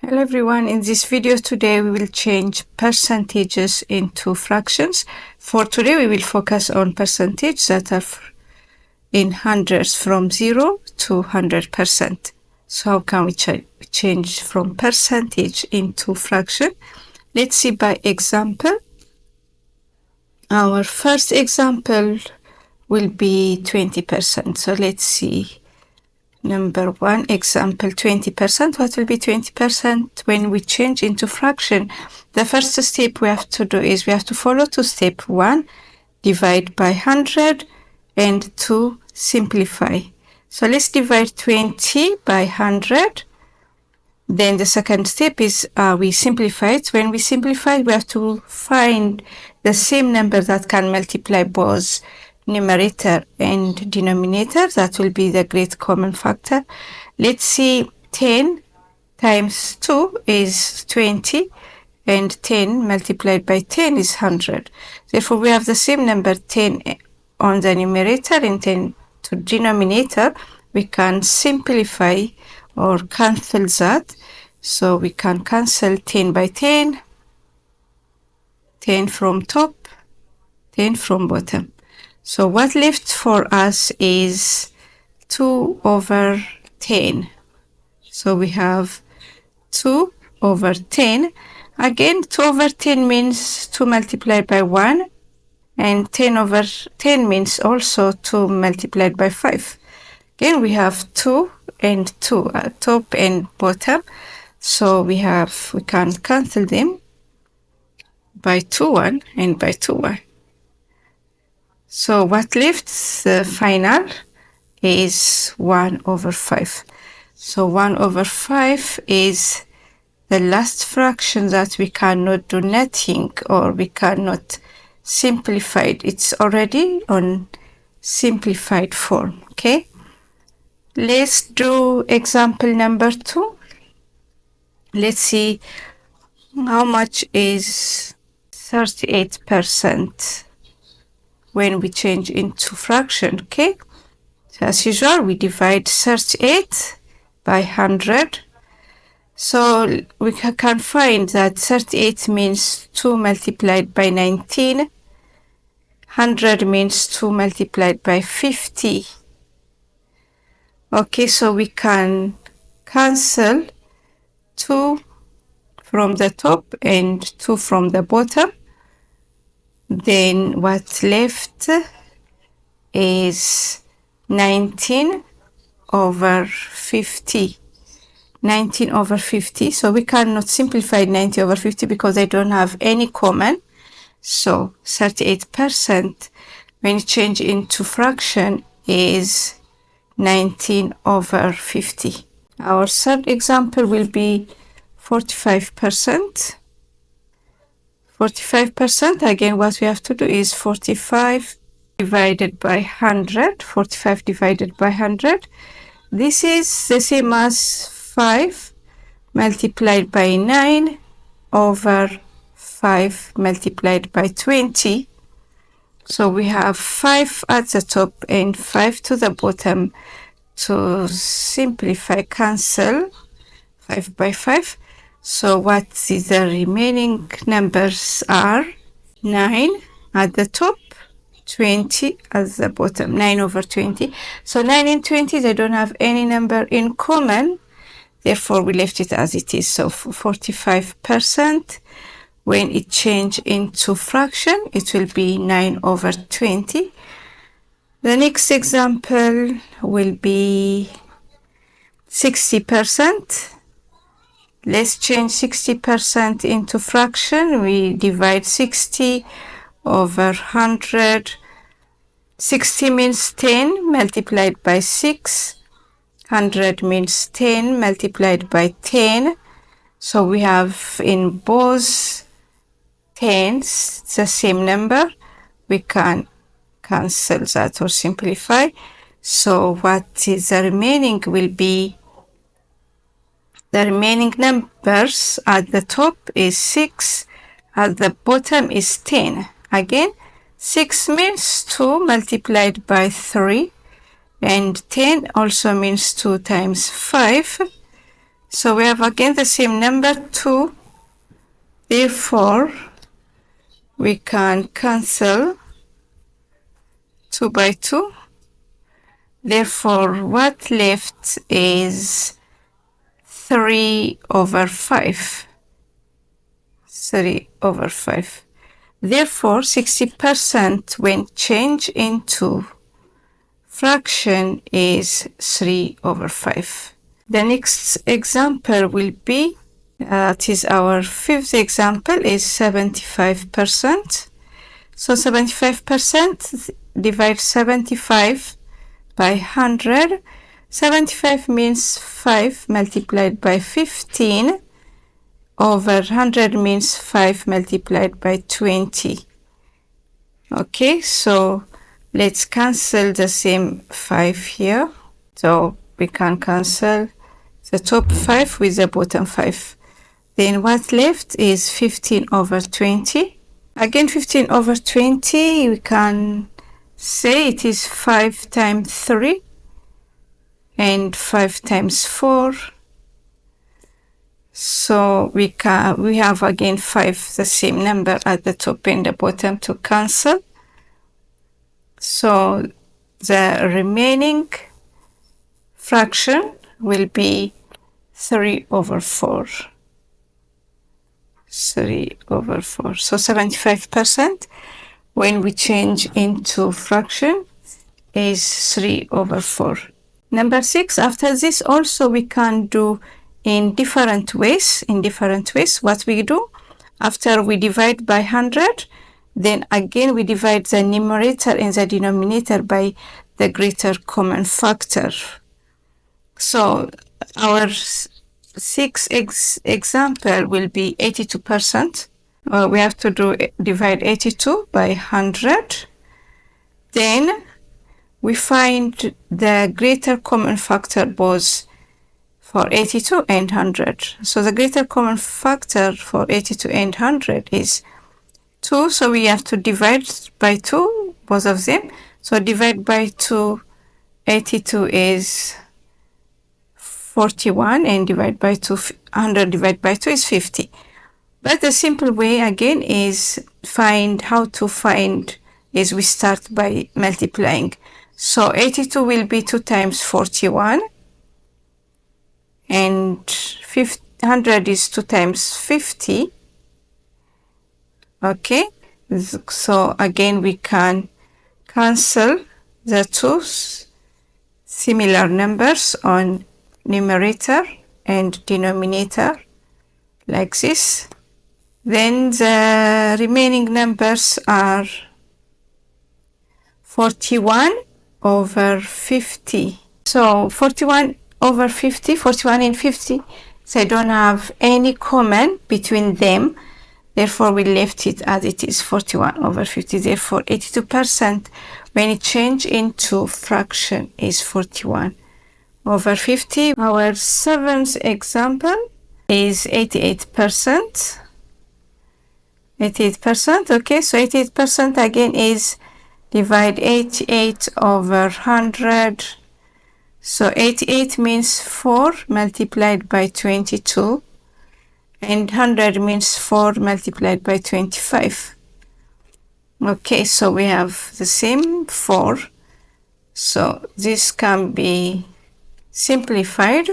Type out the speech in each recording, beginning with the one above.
Hello everyone, in this video today we will change percentages into fractions. For today we will focus on percentages that are in hundreds from 0 to 100%. So how can we change from percentage into fraction? Let's see by example. Our first example will be 20%. So let's see. Number one, example 20%. What will be 20% when we change into fraction? The first step we have to do is we have to follow to step 1, divide by 100, and 2, simplify. So let's divide 20 by 100. Then the second step is we simplify it. When we simplify, we have to find the same number that can multiply both numerator and denominator. That will be the great common factor. Let's see, 10 times 2 is 20, and 10 multiplied by 10 is 100. Therefore, we have the same number 10 on the numerator and 10 to denominator. We can simplify or cancel that. So we can cancel 10 by 10, 10 from top, 10 from bottom. So what left for us is 2 over 10. So we have 2 over 10. Again, 2 over 10 means 2 multiplied by 1. And 10 over 10 means also 2 multiplied by 5. Again, we have 2 and 2, top and bottom. So we can cancel them by 2, 1 and by 2, 1. So what left, the final, is 1 over 5. So 1 over 5 is the last fraction that we cannot do nothing or we cannot simplify it. It's already on simplified form. Okay. Let's do example number 2. Let's see how much is 38%. When we change into fraction. Okay, so as usual we divide 38 by 100. So we can find that 38 means 2 multiplied by 19, 100 means 2 multiplied by 50. Okay, so we can cancel 2 from the top and 2 from the bottom. Then what's left is 19 over 50. 19 over 50. So we cannot simplify 90 over 50 because they don't have any common. So 38% when you change into fraction is 19 over 50. Our third example will be 45%. 45%, again, what we have to do is 45 divided by 100. 45 divided by 100. This is the same as 5 multiplied by 9 over 5 multiplied by 20. So we have 5 at the top and 5 to the bottom. To simplify, cancel 5 by 5. So what is the remaining numbers are 9 at the top, 20 at the bottom, 9 over 20. So 9 and 20, they don't have any number in common. Therefore, we left it as it is. So 45%, when it change into fraction, it will be 9 over 20. The next example will be 60%. Let's change 60% into fraction. We divide 60 over 100. 60 means 10 multiplied by 6. 100 means 10 multiplied by 10. So we have in both tens the same number. We can cancel that or simplify. So what is the remaining will be, the remaining numbers at the top is 6, at the bottom is 10. Again, 6 means 2 multiplied by 3, and 10 also means 2 times 5. So we have again the same number 2. Therefore, we can cancel 2 by 2. Therefore, what left is 3 over 5. 3 over 5. Therefore, 60% when changed into fraction is 3 over 5. The next example will be, it is our fifth example, is 75%. So 75% divide 75 by 100. 75 means 5 multiplied by 15 over 100 means 5 multiplied by 20. Okay, so let's cancel the same 5 here. So we can cancel the top 5 with the bottom 5. Then what left is 15 over 20. Again, 15 over 20, we can say it is 5 times 3 and 5 times 4. So we have again 5, the same number at the top and the bottom to cancel. So the remaining fraction will be 3 over 4. 3 over 4. So 75% when we change into fraction is 3 over 4. Number 6, after this also we can do in different ways. What we do, after we divide by 100, then again we divide the numerator and the denominator by the greater common factor. So our sixth example will be 82%. We have to divide 82 by 100. Then we find the greater common factor both for 82 and 100. So the greater common factor for 82 and 100 is 2. So we have to divide by 2, both of them. So divide by 2, 82 is 41, and divide by 2, 100 divided by 2 is 50. But the simple way again is is we start by multiplying. So 82 will be 2 times 41, and 100 is 2 times 50. Okay, so again we can cancel the two similar numbers on numerator and denominator like this. Then the remaining numbers are 41 over 50. So 41 over 50, 41 and 50, they don't have any common between them. Therefore, we left it as it is, 41 over 50. Therefore, 82% when it changed into fraction is 41 over 50. Our seventh example is 88%. 88%, okay, so 88% again is divide 88 over 100. So 88 means 4 multiplied by 22. And 100 means 4 multiplied by 25. Okay, so we have the same 4. So this can be simplified.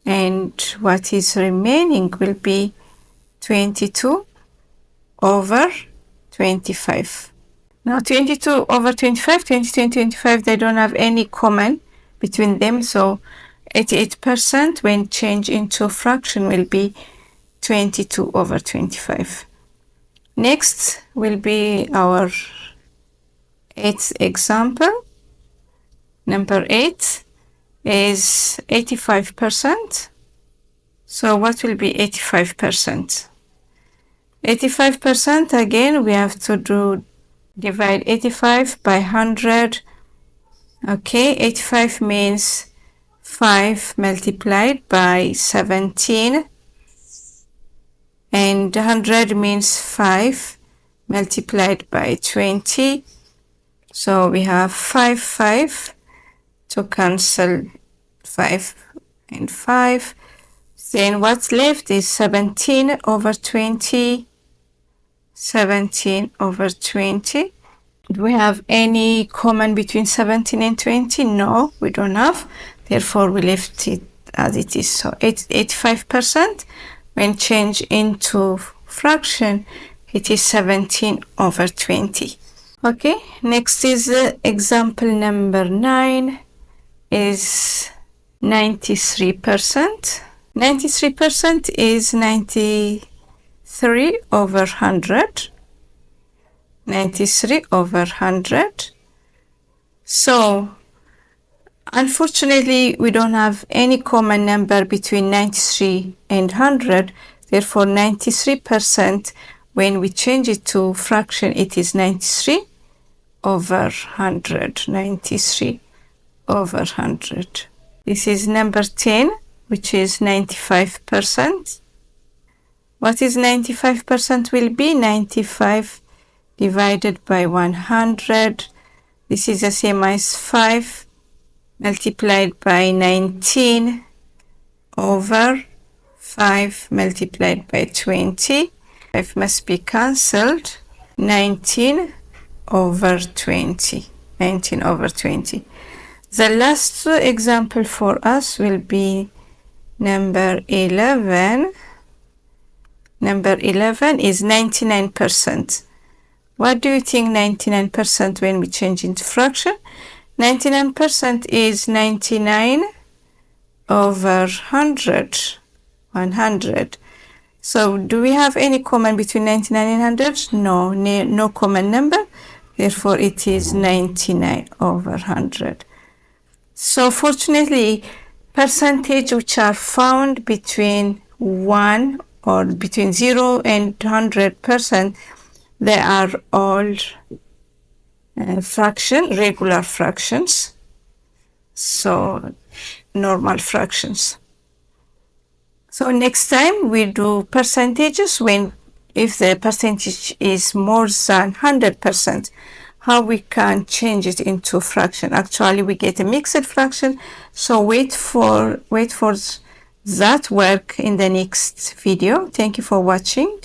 And what is remaining will be 22 over 25. Now 22 over 25, 22 and 25, they don't have any common between them. So 88% when changed into fraction will be 22 over 25. Next will be our 8th example. Number 8 is 85%. So what will be 85%? 85% again we have to divide 85 by 100. Okay, 85 means 5 multiplied by 17. And 100 means 5 multiplied by 20. So we have 5 to cancel 5 and 5. Then what's left is 17 over 20. 17 over 20. Do we have any common between 17 and 20? No, we don't have. Therefore, we left it as it is. So 85% when changed into fraction, it is 17 over 20. Okay, next is example number 9 is 93%. 93% is 93 over 100. 93 over 100. So unfortunately we don't have any common number between 93 and 100. Therefore 93% when we change it to fraction, it is 93 over 100. 93 over 100. This is number 10, which is 95%. What is 95% will be? 95 divided by 100. This is the same as 5 multiplied by 19 over 5 multiplied by 20. 5 must be cancelled. 19 over 20. 19 over 20. The last example for us will be number 11. Number 11 is 99%. What do you think 99% when we change into fraction? 99% is 99 over 100. 100. So do we have any common between 99 and 100? No, no common number. Therefore, it is 99 over 100. So fortunately, percentage which are found between 1 or between 0 and 100%, they are all regular fractions. So normal fractions. So next time we do percentages if the percentage is more than 100%, how we can change it into fraction. Actually, we get a mixed fraction. So wait for that work in the next video. Thank you for watching.